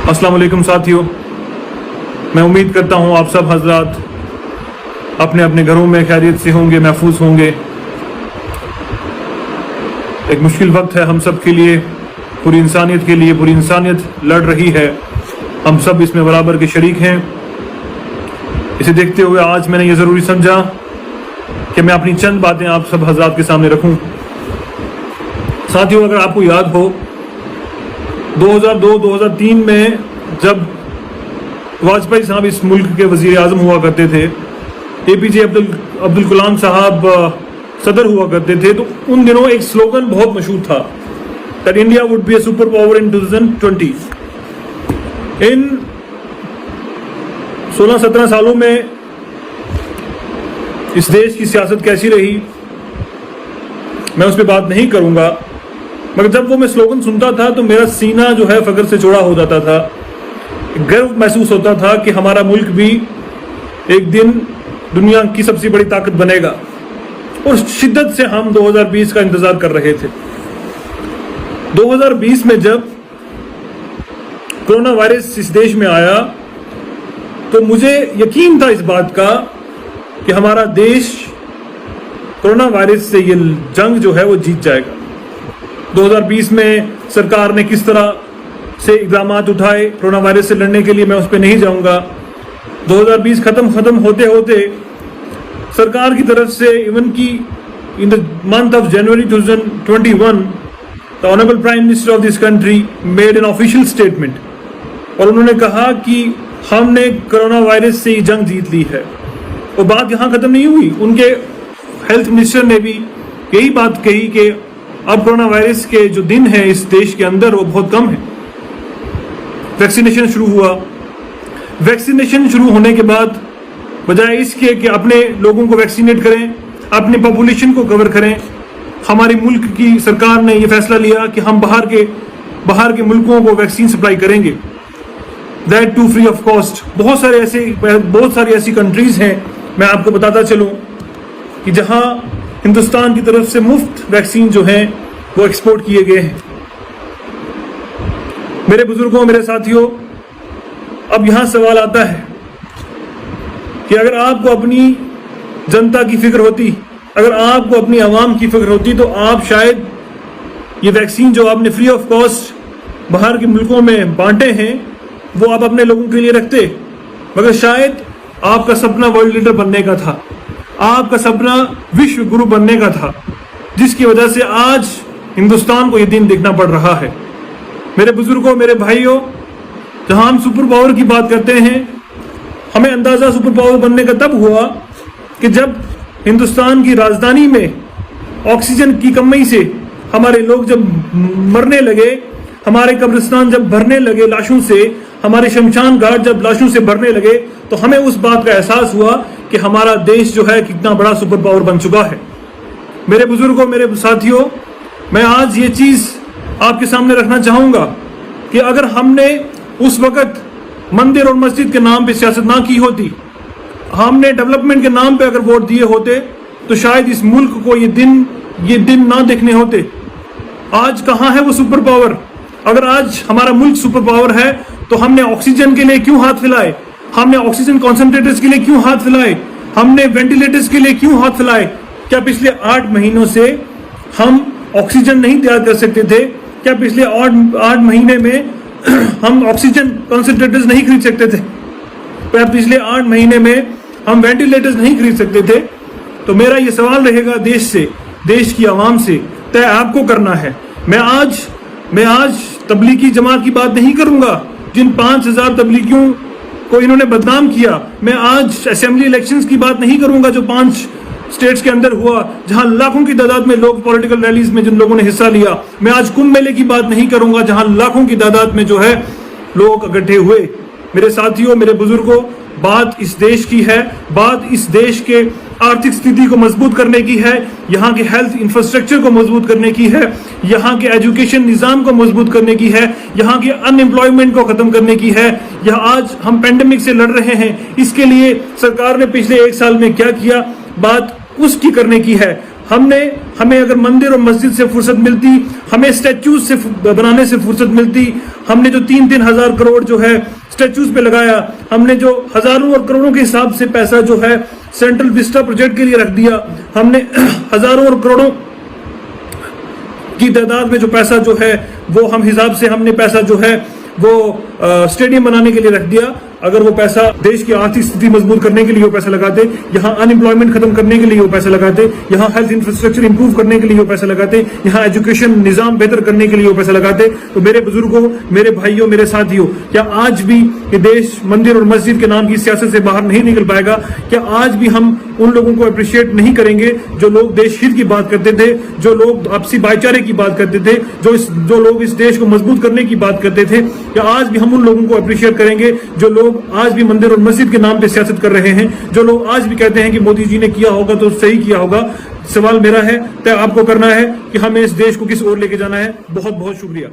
अस्सलाम वालेकुम साथियों, मैं उम्मीद करता हूँ आप सब हजरात अपने अपने घरों में खैरियत से होंगे, महफूज होंगे। एक मुश्किल वक्त है हम सब के लिए, पूरी इंसानियत के लिए। पूरी इंसानियत लड़ रही है, हम सब इसमें बराबर के शरीक हैं। इसे देखते हुए आज मैंने ये ज़रूरी समझा कि मैं अपनी चंद बातें आप सब हजरात के सामने रखूं। साथियों, अगर आपको याद हो 2002-2003 में जब वाजपेयी साहब इस मुल्क के वजीर आज़म हुआ करते थे, APJ अब्दुल कलाम साहब सदर हुआ करते थे, तो उन दिनों एक स्लोगन बहुत मशहूर था that India would be A super power in 2020। इन 16-17 सालों में इस देश की सियासत कैसी रही मैं उस पर बात नहीं करूंगा, मगर जब वो मैं स्लोगन सुनता था तो मेरा सीना जो है फख्र से चौड़ा हो जाता था। गर्व महसूस होता था कि हमारा मुल्क भी एक दिन दुनिया की सबसे बड़ी ताकत बनेगा, और शिद्दत से हम 2020 का इंतजार कर रहे थे। 2020 में जब कोरोना वायरस इस देश में आया तो मुझे यकीन था इस बात का कि हमारा देश कोरोना वायरस से ये जंग जो है वो जीत जाएगा। 2020 में सरकार ने किस तरह से इक़दाम उठाए कोरोना वायरस से लड़ने के लिए, मैं उस पर नहीं जाऊंगा। 2020 खत्म होते होते सरकार की तरफ से इवन की in the month of January 2021 the honourable prime minister of this country made an official statement, और उन्होंने कहा कि हमने कोरोना वायरस से जंग जीत ली है। और बात यहाँ खत्म नहीं हुई, उनके हेल्थ मिनिस्टर ने भी यही बात कही कि अब कोरोना वायरस के जो दिन हैं इस देश के अंदर वो बहुत कम है। वैक्सीनेशन शुरू हुआ। वैक्सीनेशन शुरू होने के बाद बजाय इसके कि अपने लोगों को वैक्सीनेट करें, अपनी पॉपुलेशन को कवर करें, हमारे मुल्क की सरकार ने यह फैसला लिया कि हम बाहर के मुल्कों को वैक्सीन सप्लाई करेंगे, that too free of cost. बहुत सारी ऐसी कंट्रीज हैं, मैं आपको बताता चलूं कि जहां हिंदुस्तान की तरफ से मुफ्त वैक्सीन जो है वो एक्सपोर्ट किए गए हैं। मेरे बुजुर्गों, मेरे साथियों, अब यहां सवाल आता है कि अगर आपको अपनी जनता की फिक्र होती, अगर आपको अपनी आवाम की फिक्र होती, तो आप शायद ये वैक्सीन जो आपने फ्री ऑफ कॉस्ट बाहर के मुल्कों में बांटे हैं वो आप अपने लोगों के लिए रखते। मगर शायद आपका सपना वर्ल्ड लीडर बनने का था, आपका सपना विश्व गुरु बनने का था, जिसकी वजह से आज हिंदुस्तान को यह दिन देखना पड़ रहा है। मेरे बुजुर्गों, मेरे भाइयों, जहां हम सुपर पावर की बात करते हैं, हमें अंदाजा सुपर पावर बनने का तब हुआ कि जब हिंदुस्तान की राजधानी में ऑक्सीजन की कमी से हमारे लोग जब मरने लगे, हमारे कब्रिस्तान जब भरने लगे लाशों से, हमारे शमशान घाट जब लाशों से भरने लगे, तो हमें उस बात का एहसास हुआ कि हमारा देश जो है कितना बड़ा सुपर पावर बन चुका है। मेरे बुजुर्गों, मेरे साथियों, मैं आज ये चीज आपके सामने रखना चाहूंगा कि अगर हमने उस वक्त मंदिर और मस्जिद के नाम पे सियासत ना की होती, हमने डेवलपमेंट के नाम पे अगर वोट दिए होते, तो शायद इस मुल्क को ये दिन ना देखने होते। आज कहां है वो सुपर पावर? अगर आज हमारा मुल्क सुपर पावर है तो हमने ऑक्सीजन के लिए क्यों हाथ फैलाए? हमने ऑक्सीजन कॉन्सेंट्रेटर्स के लिए क्यों हाथ फैलाए? हमने वेंटिलेटर्स के लिए क्यों हाथ फैलाए? क्या पिछले 8 महीनों से हम ऑक्सीजन नहीं तैयार कर सकते थे? क्या पिछले 8 महीने में हम ऑक्सीजन कॉन्सेंट्रेटर्स नहीं खरीद सकते थे? क्या पिछले 8 महीने में हम वेंटिलेटर्स नहीं खरीद सकते थे? तो मेरा ये सवाल रहेगा देश से, देश की आवाम से, तय आपको करना है। मैं आज तबलीगी जमात की बात नहीं करूंगा जिन 5000 तबलीगियों को इन्होंने बदनाम किया। मैं आज असेंबली इलेक्शंस की बात नहीं करूंगा जो 5 स्टेट्स के अंदर हुआ, जहां लाखों की तादाद में लोग पॉलिटिकल रैलीज में जिन लोगों ने हिस्सा लिया। मैं आज कुंभ मेले की बात नहीं करूंगा जहां लाखों की तादाद में जो है लोग इकट्ठे हुए। मेरे साथियों, मेरे बुजुर्गों, बात इस देश की है, बात इस देश के आर्थिक स्थिति को मजबूत करने की है, यहाँ के हेल्थ इंफ्रास्ट्रक्चर को मजबूत करने की है, यहाँ के एजुकेशन निज़ाम को मजबूत करने की है, यहाँ के अनएम्प्लॉयमेंट को ख़त्म करने की है। यह आज हम पेंडेमिक से लड़ रहे हैं, इसके लिए सरकार ने पिछले 1 साल में क्या किया, बात उसकी करने की है। हमें अगर मंदिर और मस्जिद से फुर्सत मिलती, हमें स्टैच्यूज से बनाने से फुर्सत मिलती, हमने जो 3-3 हजार करोड़ जो है स्टैच्यूज पे लगाया, हमने जो हजारों और करोड़ों के हिसाब से पैसा जो है सेंट्रल विस्टा प्रोजेक्ट के लिए रख दिया, हमने हजारों और करोड़ों की तादाद में जो पैसा जो है वो हम हिसाब से हमने पैसा जो है वो स्टेडियम बनाने के लिए रख दिया। अगर वो पैसा देश की आर्थिक स्थिति मजबूत करने के लिए वो पैसा लगाते, यहाँ अनएम्प्लॉयमेंट खत्म करने के लिए वो पैसा लगाते, यहाँ हेल्थ इंफ्रास्ट्रक्चर इंप्रूव करने के लिए वो पैसा लगाते, यहाँ एजुकेशन निजाम बेहतर करने के लिए वो पैसा लगाते, तो मेरे बुजुर्गों, मेरे भाइयों, मेरे साथियों, क्या आज भी ये देश मंदिर और मस्जिद के नाम की सियासत से बाहर नहीं निकल पाएगा? क्या आज भी हम उन लोगों को अप्रिशिएट नहीं करेंगे जो लोग देश हित की बात करते थे, जो लोग आपसी भाईचारे की बात करते थे, जो लोग इस देश को मजबूत करने की बात करते थे? क्या आज भी हम उन लोगों को अप्रिशिएट करेंगे जो लोग आज भी मंदिर और मस्जिद के नाम पे सियासत कर रहे हैं, जो लोग आज भी कहते हैं कि मोदी जी ने किया होगा तो सही किया होगा? सवाल मेरा है, तय आपको करना है कि हमें इस देश को किस ओर लेके जाना है। बहुत बहुत शुक्रिया।